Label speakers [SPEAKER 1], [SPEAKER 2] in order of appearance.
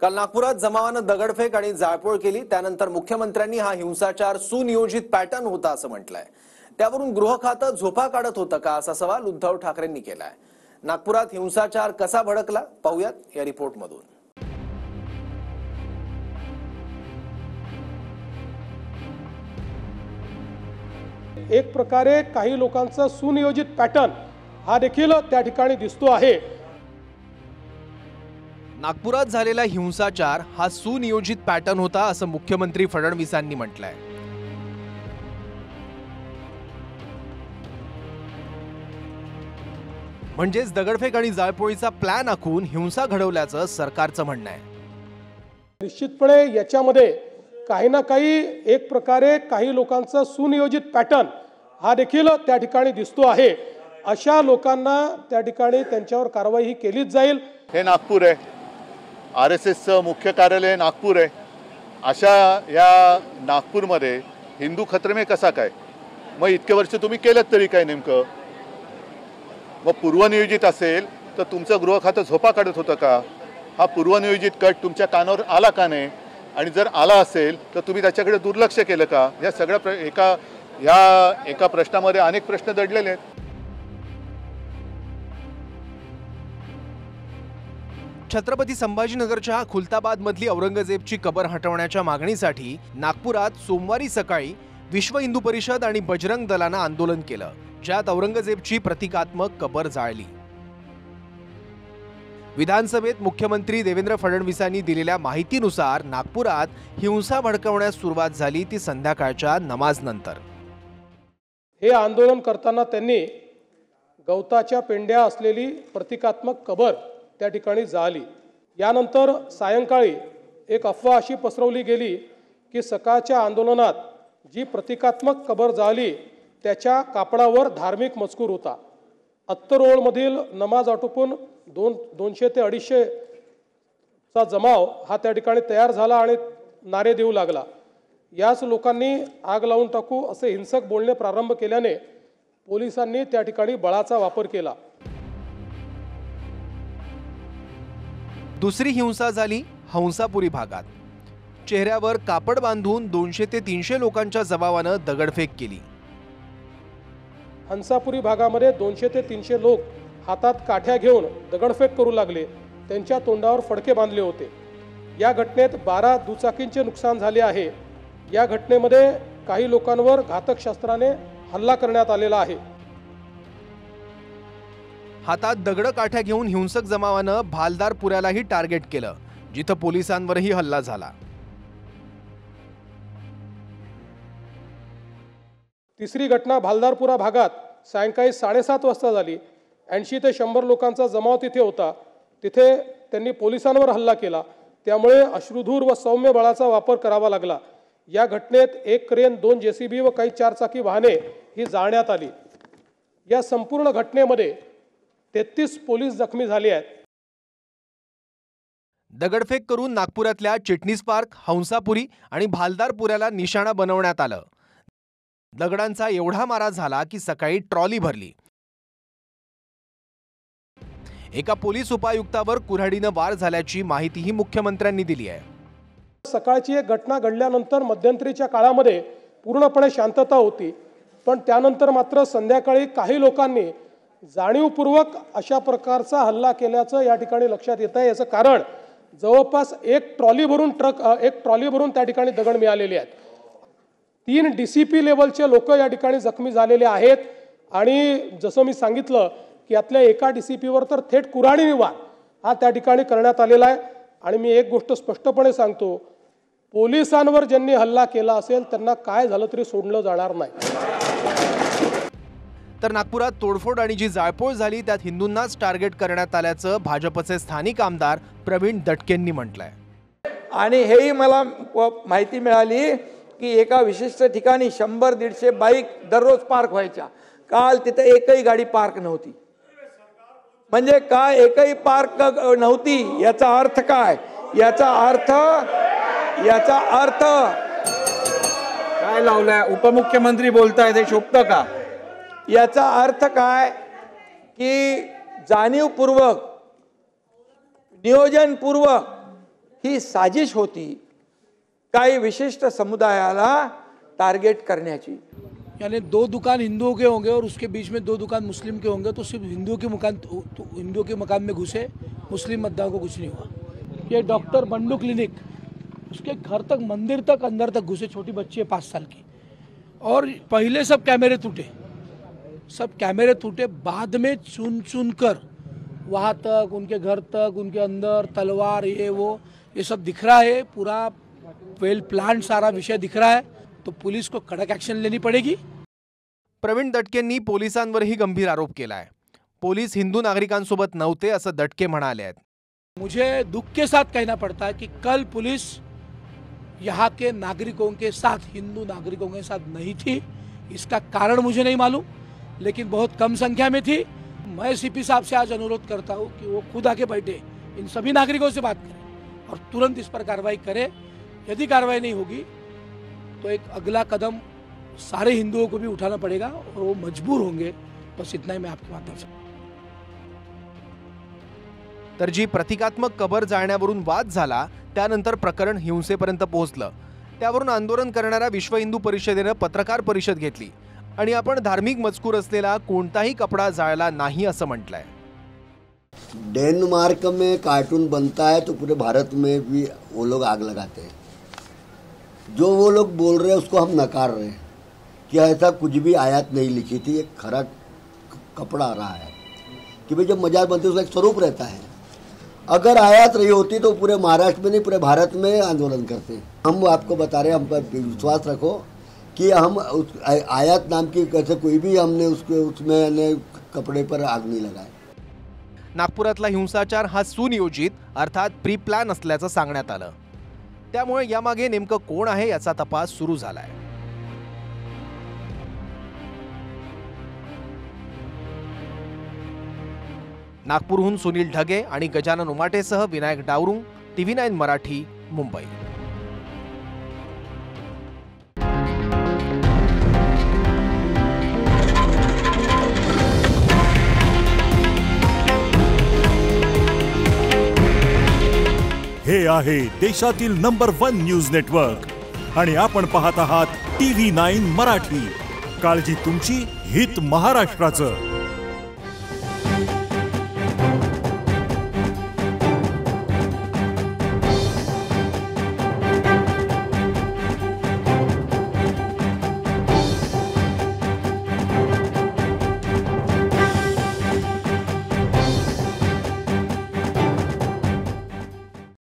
[SPEAKER 1] काल नागपुरात जमावानं दगडफेक आणि जाळपोळ केली। त्यानंतर मुख्यमंत्र्यांनी हा हिंसाचार सुनियोजित पॅटर्न होता असं म्हटलंय। त्यावरून गृह खातं झोपा काढत होतं का असा सवाल उद्धव ठाकरेंनी केलाय। नागपुरात हिंसाचार कसा भडकला पाहूयात या रिपोर्टमधून।
[SPEAKER 2] एक प्रकारे काही लोकांचा सुनियोजित पॅटर्न हा देखील त्या ठिकाणी दिसतो आहे।
[SPEAKER 3] नागपुरात झालेला हिंसाचार हा सुनियोजित पॅटर्न होता असं मुख्यमंत्री फडणवीसांनी म्हटलंय। म्हणजेच दगडफेक आणि जाळपोळीचा प्लॅन आखून हिंसा घडवल्याचं सरकारचं म्हणणं आहे।
[SPEAKER 2] निश्चितपणे याच्यामध्ये काही ना काही एक प्रकारे काही लोकांचा सुनियोजित पॅटर्न हा देखील त्या ठिकाणी दिसतो आहे। अशा लोकांना त्या ठिकाणी त्यांच्यावर कारवाई ही केलीच जाईल।
[SPEAKER 4] हे नागपूर आहे, RSSचं मुख्य कार्यालय नागपूर आहे। अशा या नागपूरमध्ये हिंदू खतरे में कसा काय? मग इतके वर्ष तुम्ही केलं तरी काय नेमकं? मग पूर्वनियोजित असेल तर तुमचं गृह खातं झोपा काढत होतं का? हा पूर्वनियोजित कट तुमच्या कानावर आला का नाही? आणि जर आला असेल तर तुम्ही त्याच्याकडे दुर्लक्ष केलं का? या सगळ्या एका प्रश्नामध्ये अनेक प्रश्न दडलेले आहेत।
[SPEAKER 3] छत्रपती संभाजीनगरच्या खुलताबाद मधली औरंगजेबची कबर हटवण्याच्या मागणीसाठी नागपुरात सोमवारी सकाळी विश्व हिंदू परिषद आणि बजरंग दलानं आंदोलन केलं, ज्यात औरंगजेबची प्रतिकात्मक कबर जाळली। विधानसभेत मुख्यमंत्री देवेंद्र फडणवीसांनी दिलेल्या माहितीनुसार नागपुरात हिंसा भडकवण्यास सुरुवात झाली ती संध्याकाळच्या नमाजनंतर।
[SPEAKER 2] हे आंदोलन करताना त्यांनी गवताच्या पेंड्या असलेली प्रतिकात्मक कबर त्या ठिकाणी जाळली। यानंतर सायंकाळी एक अफवा अशी पसरवली गेली की सकाळच्या आंदोलनात जी प्रतिकात्मक कबर जाळली त्याच्या कापडावर धार्मिक मजकूर होता। अत्तरोळमधील नमाज आटोपून 200 ते 250 चा जमाव हा त्या ठिकाणी तयार झाला आणि नारे देऊ लागला। याच लोकांनी आग लावून टाकू असे हिंसक बोलणे प्रारंभ केल्याने पोलिसांनी त्या ठिकाणी बळाचा वापर केला।
[SPEAKER 3] दुसरी हिंसा झाली हंसापुरी भागात। चेहऱ्यावर कापड बांधून 200 ते 300 लोकांच्या जमावानं दगडफेक केली।
[SPEAKER 2] हंसापुरी भागामध्ये 200 ते 300 लोक हातात काठ्या घेऊन दगडफेक करू लागले। त्यांच्या तोंडावर फडके बांधले होते। या घटनेत 12 दुचाकींचे नुकसान झाले आहे। या घटनेमध्ये काही लोकांवर घातक शस्त्राने हल्ला करण्यात आलेला आहे।
[SPEAKER 3] हातात दगड काठ्या घेऊन हिंसक जमावानं भालदारपुऱ्यालाही टार्गेट केलं, जिथं पोलिसांवरही हल्ला झाला।
[SPEAKER 2] तिसरी घटना भालदारपुरा भागात सायंकाळी 7:30 वाजता झाली। 80 ते 100 लोकांचा जमाव तिथे होता। तिथे त्यांनी पोलिसांवर हल्ला केला, त्यामुळे अश्रुधूर व सौम्य बळाचा वापर करावा लागला। या घटनेत एक क्रेन, 2 JCB व काही 4 चाकी वाहने ही जाळण्यात आली। या संपूर्ण घटनेमध्ये 33 पोलीस जखमी झाले आहेत।
[SPEAKER 3] दगडफेक करून नागपुरातल्या चिटणीस पार्क, हंसापुरी आणि भालदारपुऱ्याला निशाणा बनवण्यात आलं। दगडांचा एवढा मारा झाला की सकाळी ट्रॉली भरली। एका पोलीस उपायुक्तावर कुऱ्हाडीनं वार झाल्याची माहितीही मुख्यमंत्र्यांनी दिली आहे।
[SPEAKER 2] सकाळची एक घटना घडल्यानंतर मध्यंतरीच्या काळामध्ये पूर्णपणे शांतता होती, पण त्यानंतर मात्र संध्याकाळी काही लोकांनी जाणीवपूर्वक अशा प्रकारचा हल्ला केल्याचं या ठिकाणी लक्षात येत आहे। याचं कारण जवळपास एक ट्रॉली भरून त्या ठिकाणी दगड मिळालेले आहेत। 3 DCP लेवलचे लोक या ठिकाणी जखमी झालेले आहेत आणि जसं मी सांगितलं की यातल्या एका DCPवर तर थेट कुऱ्हाडीने वार हा त्या ठिकाणी करण्यात आलेला आहे। आणि मी एक गोष्ट स्पष्टपणे सांगतो, पोलिसांवर ज्यांनी हल्ला केला असेल त्यांना काय झालं तरी सोडलं जाणार नाही।
[SPEAKER 3] तर नागपुरात तोडफोड आणि जी जाळपोळ झाली त्यात हिंदूंनाच टार्गेट करण्यात आल्याचं भाजपचे स्थानिक आमदार प्रवीण दटकेंनी म्हटलंय।
[SPEAKER 5] आणि हेही मला माहिती मिळाली की एका विशिष्ट ठिकाणी 100-150 बाईक दररोज पार्क व्हायच्या। काल तिथे एकही गाडी पार्क नव्हती। म्हणजे काय एकही पार्क नव्हती याचा अर्थ काय? याचा अर्थ
[SPEAKER 6] काय लावलाय? उपमुख्यमंत्री बोलतायत, हे शोभतं का?
[SPEAKER 5] याचा अर्थ काय की जाणीवपूर्वक, नियोजनपूर्वक ही साजिश होती काही विशिष्ट समुदायाला टार्गेट करण्याची।
[SPEAKER 7] यानी 2 दुकान हिंदुओं के होंगे और उसके बीच में 2 दुकान मुस्लिम के होंगे, तो सिर्फ हिंदुओं के मकान में घुसे, मुस्लिम मतदाताओं को कुछ नहीं हुआ। ये डॉक्टर बंडू क्लिनिक, उसके घर तक, मंदिर तक, अंदर तक घुसे, छोटी बच्ची है 5 साल की, और पहले सब कैमरे टूटे, बाद में चुन कर वहाँ तक, उनके घर तक, उनके अंदर तलवार ये सब दिख रहा है, पूरा वेल प्लान सारा विषय दिख रहा है, तो पुलिस को कडक ॲक्शन लेनी पडेगी।
[SPEAKER 3] प्रवीण दटकेंनी पोलिसांवरही गंभीर आरोप केलाय। पोलीस हिंदू नागरिकांसोबत नव्हते असं दटके म्हणाले आहेत।
[SPEAKER 7] मुझे दुख के साथ कहना पड़ता है कि कल पुलिस यहाँ के नागरिकों के साथ, हिंदू नागरिकों के साथ नहीं थी। इसका कारण मुझे नहीं मालूम, लेकिन बहुत कम संख्या में थी। मैं सीपी साहब से आज अनुरोध करता हूँ कि वो खुद आके बैठे, इन सभी नागरिकों से बात करें और तुरंत इस पर कार्रवाई करें। यदि कार्रवाई नहीं होगी तो एक अगला कदम सारे हिंदुओं को भी उठाना पड़ेगा और वो मजबूर होंगे। बस इतना ही मैं आपके माध्यम से।
[SPEAKER 3] तर जी प्रतिकात्मक कबर जाळण्यावरून वाद झाला, त्यानंतर प्रकरण हिंसेपर्यंत पोहोचलं। त्यावरून आंदोलन करणाऱ्या विश्व हिंदू परिषदेने पत्रकार परिषद घेतली आणि आपण धार्मिक मजकूर असलेला कोणताही कपडा जाळला नाही असं म्हटलंय।
[SPEAKER 8] डेनमार्क में कार्टून बनता है तो पूरे भारत में भी वो लोग आग लगाते हैं। जो वो लोग बोल रहे हैं उसको हम नकार रहे हैं कि ऐसा कुछ भी आयात नहीं लिखी थी। एक खरा कपड़ा आ रहा है कि भाई जब मजाक बनती है उसका एक स्वरूप रहता है। अगर आयात रही होती तो पूरे महाराष्ट्र में नहीं पूरे भारत में आंदोलन करते हैं। हम आपको बता रहे हैं, हम पर विश्वास रखो कि हम उस आयात नाम की कैसे कोई भी हमने उसमें कपड़े पर आग नहीं लगाए।
[SPEAKER 3] नागपुरातला हिंसाचार हा सुनियोजित अर्थात प्री प्लॅन असल्याचं सांगण्यात आलं। त्यामुळे यामागे नेमकं कोण आहे याचा तपास सुरू झालाय। नागपूरहून सुनील ढगे आणि गजानन उमाटेसह विनायक डावरुंग, TV9 मराठी, मुंबई।
[SPEAKER 9] हे आहे देशातील नंबर 1 न्यूज नेटवर्क आणि आपण पाहत आहात TV9 मराठी। काळजी तुमची, हित महाराष्ट्राचं।